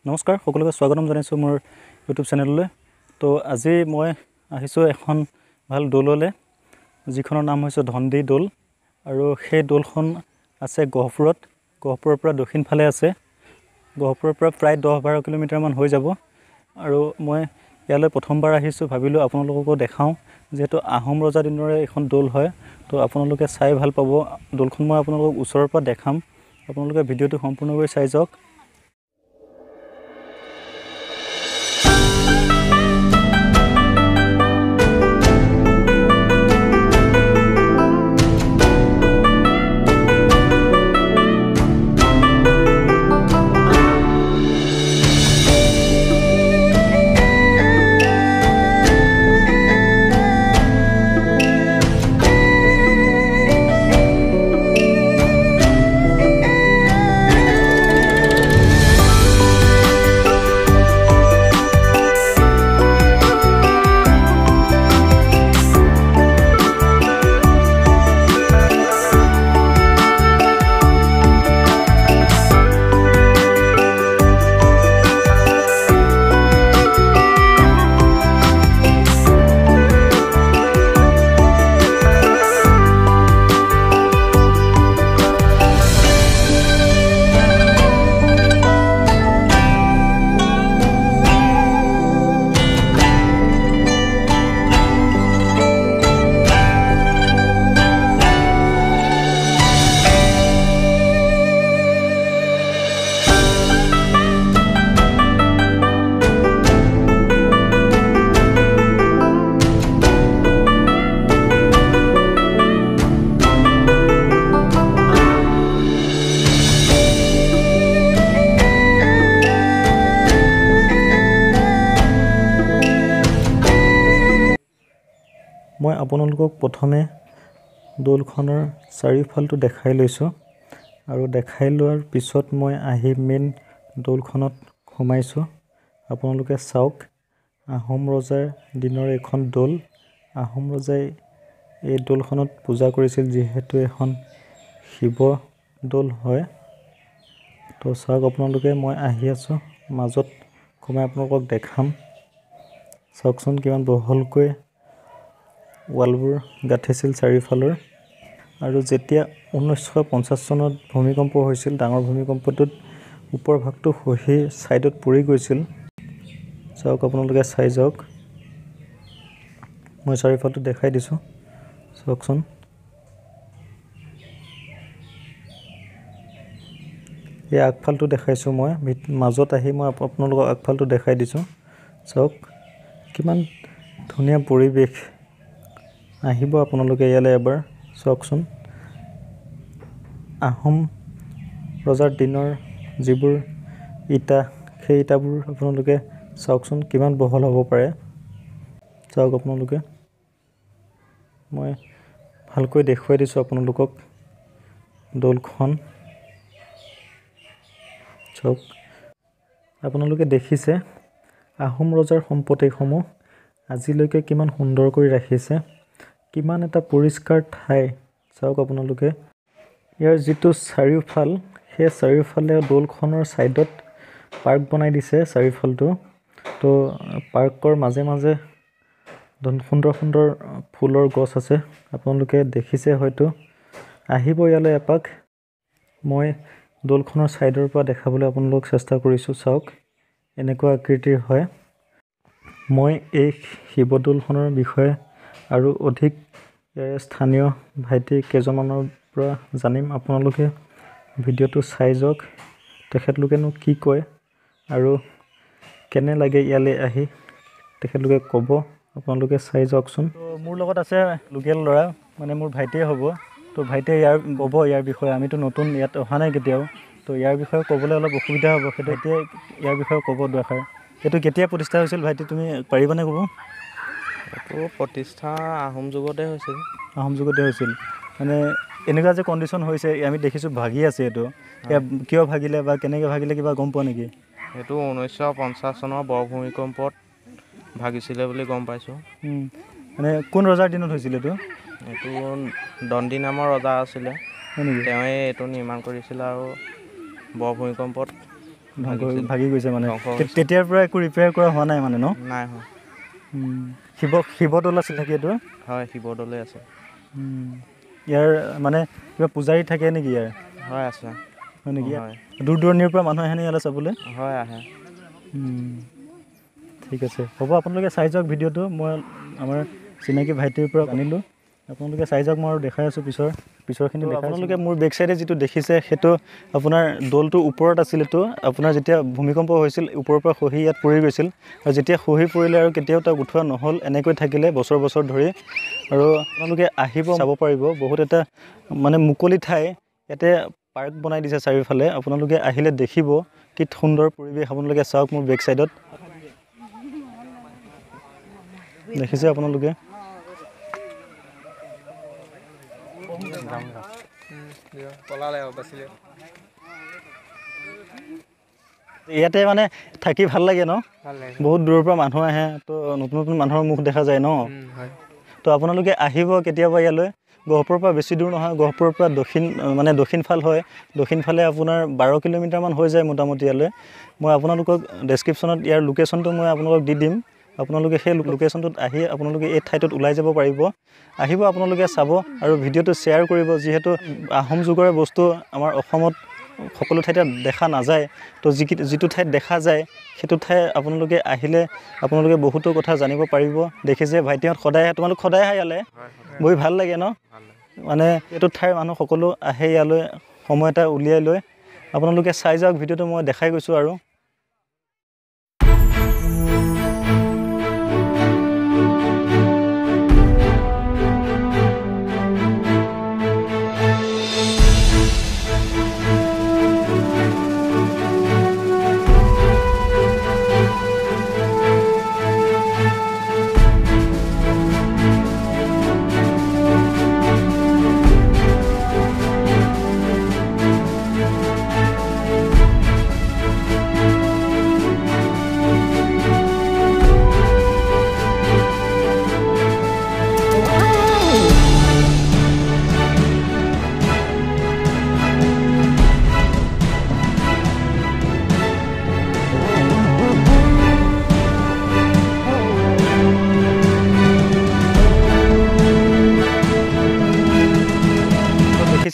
নমস্কাৰ সকলোকে স্বাগতম জনাইছোঁ মোৰ ইউটিউব চেনেললৈ। তো আজি মই আহিছোঁ এখন ভাল দৌললৈ, যিখনৰ নাম হৈছে ধনদি দৌল। আৰু সেই দৌলখন আছে গহপুৰৰ পৰা দক্ষিণ ফালে আছে। গহপুৰৰ পৰা প্ৰায় 10-12 কিলোমিটাৰমান হৈ যাব। আৰু মই ইয়ালৈ প্ৰথমবাৰ আহিছোঁ, ভাবিলোঁ আপোনালোককো দেখাওঁ, যিহেতু আহোম ৰজা দিনৰে এখন দৌল হয়। তো আপোনালোকে চাই ভাল পাব। দৌলখন মই আপোনালোকক ওচৰৰ পৰা দেখাম, আপোনালোকে ভিডিঅ'টো সম্পূৰ্ণকৈ চাই যাওক। মই আপোনালোকক প্ৰথমে দৌলখনৰ চাৰিওফালটো দেখাই লৈছোঁ, আৰু দেখাই লোৱাৰ পিছত মই আহি মেইন দৌলখনত সোমাইছোঁ। আপোনালোকে চাওক, আহোম ৰজাৰ দিনৰ এখন দৌল। আহোম ৰজাই এই দৌলখনত পূজা কৰিছিল, যিহেতু এখন শিৱ দৌল হয়। তো চাওক আপোনালোকে, মই আহি আছোঁ, মাজত সোমাই আপোনালোকক দেখাম। চাওকচোন কিমান বহলকৈ ৱালবোৰ গাঁঠিছিল চাৰিওফালৰ। আৰু যেতিয়া 1950 চনত ভূমিকম্প হৈছিল, ডাঙৰ ভূমিকম্পটোত ওপৰ ভাগটো খহি ছাইডত পৰি গৈছিল। চাওক আপোনালোকে, চাই যাওক, মই চাৰিওফালটো দেখাই দিছোঁ, চাওকচোন। এই আগফালটো দেখাইছোঁ মই, মাজত আহি মই আপোনালোকক আগফালটো দেখাই দিছোঁ। চাওক কিমান ধুনীয়া পৰিৱেশ। আহিব আপোনালোকে ইয়ালৈ এবাৰ, চাওকচোন। আহোম ৰজাৰ দিনৰ যিবোৰ ইটা, সেই ইটাবোৰ আপোনালোকে চাওকচোন কিমান বহল হ'ব পাৰে। চাওক আপোনালোকে, মই ভালকৈ দেখুৱাই দিছোঁ আপোনালোকক দৌলখন। চাওক আপোনালোকে দেখিছে আহোম ৰজাৰ সম্পত্তিসমূহ আজিলৈকে কিমান সুন্দৰ কৰি ৰাখিছে, কিমান এটা পৰিষ্কাৰ ঠাই। চাওক আপোনালোকে, ইয়াৰ যিটো চাৰিওফাল, সেই চাৰিওফালে দৌলখনৰ ছাইডত পাৰ্ক বনাই দিছে চাৰিওফালটো। তো পাৰ্কৰ মাজে মাজে সুন্দৰ সুন্দৰ ফুলৰ গছ আছে, আপোনালোকে দেখিছে হয়তো। আহিব ইয়ালৈ এপাক। মই দৌলখনৰ ছাইডৰ পৰা দেখাবলৈ আপোনালোকক চেষ্টা কৰিছোঁ। চাওক এনেকুৱা আকৃতিৰ হয়। মই এই শিৱদৌলখনৰ বিষয়ে আৰু অধিক ইয়াৰে স্থানীয় ভাইটি কেইজনমানৰ পৰা জানিম। আপোনালোকে ভিডিঅ'টো চাই যাওক, তেখেতলোকেনো কি কয় আৰু কেনে লাগে ইয়ালৈ আহি, তেখেতলোকে ক'ব। আপোনালোকে চাই যাওকচোন। তো মোৰ লগত আছে লোকেল ল'ৰা, মানে মোৰ ভাইটিয়ে হ'ব। তো ভাইটিয়ে ক'ব ইয়াৰ বিষয়ে। আমিতো নতুন, ইয়াত অহা নাই কেতিয়াও। তো ইয়াৰ বিষয়ে ক'বলৈ অলপ অসুবিধা হ'ব, সেইটো এতিয়া ইয়াৰ বিষয়ে ক'ব দুআষাৰ। এইটো কেতিয়া প্ৰতিষ্ঠা হৈছিল ভাইটি, তুমি পাৰিবানে ক'ব? এইটো প্ৰতিষ্ঠা আহোম যুগতে হৈছিল। আহোম যুগতে হৈছিল, মানে এনেকুৱা যে কণ্ডিশ্যন হৈছে, আমি দেখিছোঁ ভাগি আছে এইটো। কিয় ভাগিলে বা কেনেকৈ ভাগিলে কিবা গম পোৱা নেকি? এইটো 1950 চনৰ বৰভূমিকম্পত ভাগিছিলে বুলি গম পাইছোঁ। মানে কোন ৰজাৰ দিনত হৈছিল এইটো? এইটো দণ্ডি নামৰ ৰজা আছিলে, তেওঁৱে এইটো নিৰ্মাণ কৰিছিল আৰু বৰ ভূমিকম্পত ভাগি গৈছে মানে ধ্বংস হৈছে। তেতিয়াৰ পৰা একো ৰিপেয়াৰ কৰা হোৱা নাই মানে ন নাই হয়। শিৱদৌল আছিল নেকি এইটো হয় শিৱদৌলে আছে। ইয়াৰ মানে কিবা পূজাৰী থাকে নেকি ইয়াৰ হয় আছে। হয় নেকি হয় দূৰ দূৰণিৰ পৰা মানুহ আহে নে ইয়ালৈ চাবলৈ হয় আহে। ঠিক আছে হ'ব আপোনালোকে চাই যাওক ভিডিঅ'টো মই আমাৰ চিনাকি ভাইটিৰ পৰা আনিলোঁ আপোনালোকে চাই যাওক মই আৰু দেখাই আছোঁ পিছৰখিনি আপোনালোকে মোৰ বেক চাইডে যিটো দেখিছে সেইটো আপোনাৰ দৌলটো ওপৰত আছিল এইটো আপোনাৰ যেতিয়া ভূমিকম্প হৈছিল ওপৰৰ পৰা খহি ইয়াত পৰি গৈছিল আৰু যেতিয়া খহি পৰিলে আৰু কেতিয়াও তাক উঠোৱা নহ'ল এনেকৈ থাকিলে বছৰ বছৰ ধৰি আৰু আপোনালোকে আহিব চাব পাৰিব বহুত এটা মানে মুকলি ঠাই ইয়াতে পাৰ্ক বনাই দিছে চাৰিওফালে আপোনালোকে আহিলে দেখিব কি সুন্দৰ পৰিৱেশ আপোনালোকে চাওক মোৰ বেক চাইডত দেখিছে আপোনালোকে ইয়াতে মানে থাকি ভাল লাগে ন বহুত দূৰৰ পৰা মানুহ আহে তো নতুন নতুন মানুহৰ মুখ দেখা যায় ন তো আপোনালোকে আহিব কেতিয়াবা ইয়ালৈ গহপুৰৰ পৰা বেছি দূৰ নহয় গহপুৰৰ পৰা দক্ষিণ ফাল হয় দক্ষিণ ফালে আপোনাৰ 12 কিলোমিটাৰমান হৈ যায় মোটামুটি ইয়ালৈ মই আপোনালোকক ডেছক্ৰিপশ্যনত ইয়াৰ লোকেশ্যনটো মই আপোনালোকক দি দিম আপোনালোকে সেই লোকেশ্যনটোত আহি আপোনালোকে এই ঠাইটোত ওলাই যাব পাৰিব আহিব আপোনালোকে চাব আৰু ভিডিঅ'টো শ্বেয়াৰ কৰিব যিহেতু আহোম যুগৰ বস্তু আমাৰ অসমত সকলো ঠাইতে দেখা নাযায় তো যিটো ঠাইত দেখা যায় সেইটো ঠাই আপোনালোকে আহিলে আপোনালোকে বহুতো কথা জানিব পাৰিব দেখিছে ভাইটিহঁত তোমালোক সদায় আহে ইয়ালৈ বহি ভাল লাগে ন মানে এইটো ঠাইৰ মানুহ সকলো আহে ইয়ালৈ সময় এটা উলিয়াই লৈ আপোনালোকে চাই যাওক ভিডিঅ'টো মই দেখাই গৈছোঁ আৰু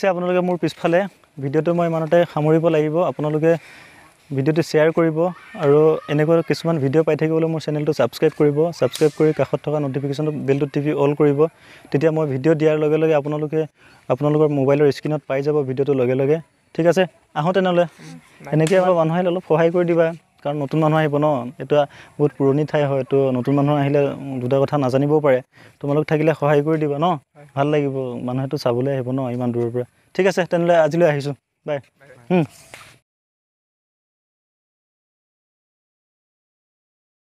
দেখিছে আপোনালোকে মোৰ পিছফালে ভিডিঅ'টো মই ইমানতে সামৰিব লাগিব আপোনালোকে ভিডিঅ'টো শ্বেয়াৰ কৰিব আৰু এনেকুৱা কিছুমান ভিডিঅ' পাই থাকিবলৈ মোৰ চেনেলটো ছাবস্ক্ৰাইব কৰি কাষত থকা ন'টিফিকেশ্যনটো বেলটো টিপি অল কৰিব তেতিয়া মই ভিডিঅ' দিয়াৰ লগে লগে আপোনালোকৰ মোবাইলৰ স্ক্ৰীণত পাই যাব ভিডিঅ'টো লগে লগে ঠিক আছে আহোঁ তেনেহ'লে এনেকৈ অলপ মানুহ আহিলে অলপ সহায় কৰি দিবা কাৰণ নতুন মানুহ আহিব ন এইটো বহুত পুৰণি ঠাই হয় তো নতুন মানুহ আহিলে দুটা কথা নাজানিবও পাৰে তোমালোক থাকিলে সহায় কৰি দিবা ন ভাল লাগিব মানুহেতো চাবলৈ আহিব ন ইমান দূৰৰ পৰা ঠিক আছে তেনেহ'লে আজিলৈ আহিছোঁ বাই